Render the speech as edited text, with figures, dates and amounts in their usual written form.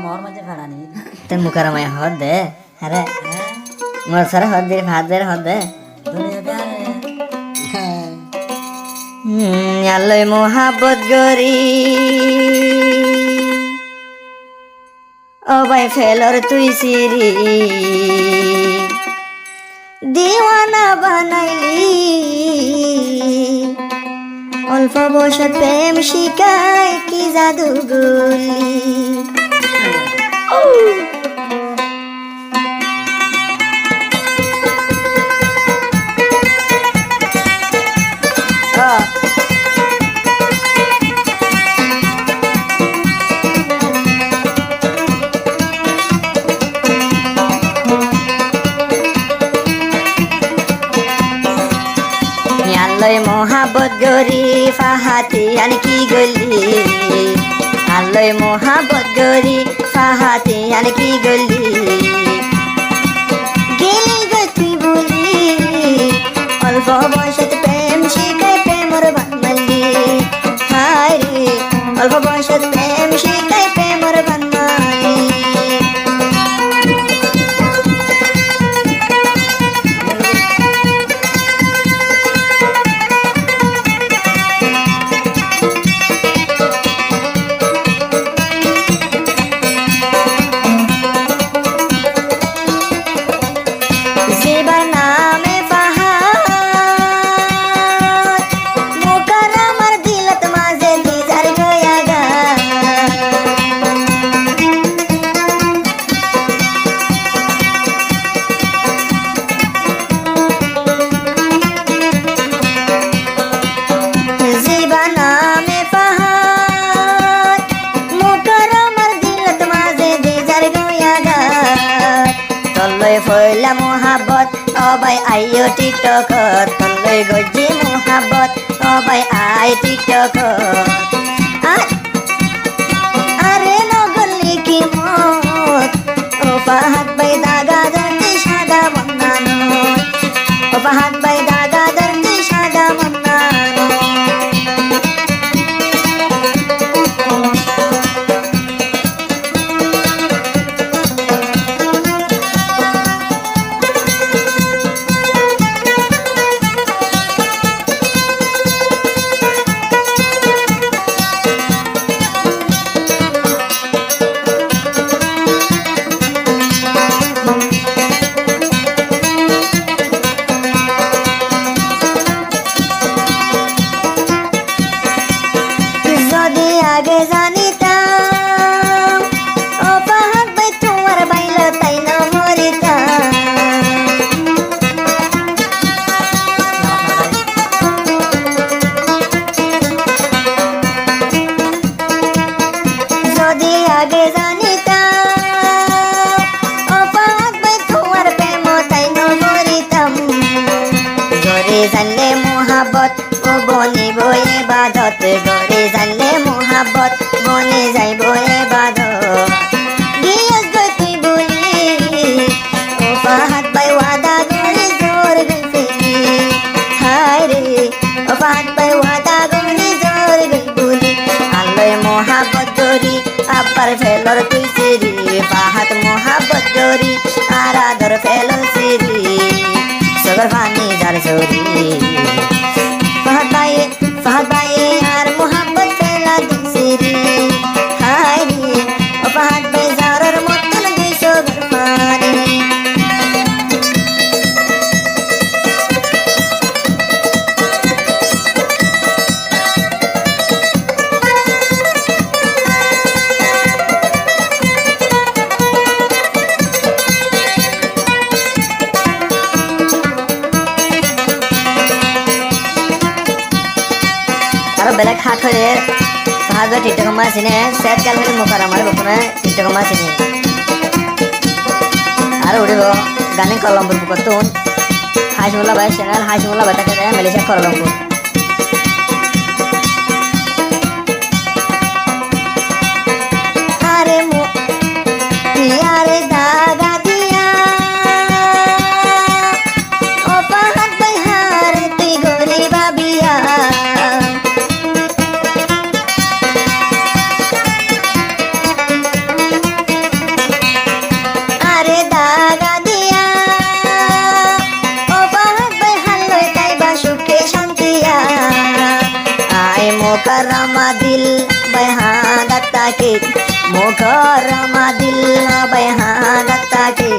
মোর মাঝে ফেড়ানি তে মুখার মায় হদ দে আরে মোর সারা হদ দে ভাত দে হদ দে দুনিয়া প্যারে আল্লই মোহাব্বত গরি ও ভাই ফেলর তুই সিরি দিওয়ানা বানাইলি অল্প বয়সত প্রেম শিকায় কি জাদু গুলি মোহাবত গরি ফাহাতি আনি কি গলি আল্লয় মোহাবত গরি ফাহাতি আনি কি গলি গেলি গো তুই বলি অল্প বয়সত প্রেম শিখায় প্রেমর বানমালি হায় রে অল্প বয়সত প্রেম শিখায় প্রেমর বানমালি ফয়লা মোহাবত অবাই আইও টিকটকত তলৈ গজি মোহাবত অবাই আই টিকটকত আরে নগলি কি মত ও পাহাত বাই দাগা দর্দি সাদা মন্নানো ও পাহাত বাই দাগা দর্দি সাদা মন্নানো আগে জানিতাম ও পাহাড় বাই তোমার বাইল তাই না মরিতাম যদি আগে জানিতাম ও পাহাড় বাই তোমার প্রেম তাই না মরিতাম গরে জানলে মোহাবত ও বনিব এ বাদত গরে জানলে মোহাবত বনে যাইব এবাদত গিয়াস গই তুই বলি ও পাহাত বাই ওয়াদা গরি জোর গই হায় রে ও পাহাত বাই ওয়াদা গরি জোর গই বলি আল্লয় মোহাবত গরি আব্বার ফেলর তুই সিরি পাহাত মোহাবত গরি আরাদর ফেলর সিরি সগর পানি যার চোরি ফাহাদ বাই আর মোহাবত ফেলা দিছিরি হায় রে ও ফাহাদ বাই জারর মতন দুই সগর পানি বেলেগ হাত হলে সাহায্য টিকটক মাছিনে সেট কাল হলে মুখার আমার বকুনে টিকটক মাছিনে আর উঠিব গানে কলম্বর বুকতুন হাসিমুল্লাহ ভাই চ্যানেল হাসিমুল্লাহ ভাই তাকে মালয়েশিয়া কলম্বর আরে আরে দাগা দিয়া ও পাহাড় বাই হারে তুই গরি ভাবিয়া মোকাররমা দিল বেহাদত তাকে মোকাররমা দিল বেহাদত তাকে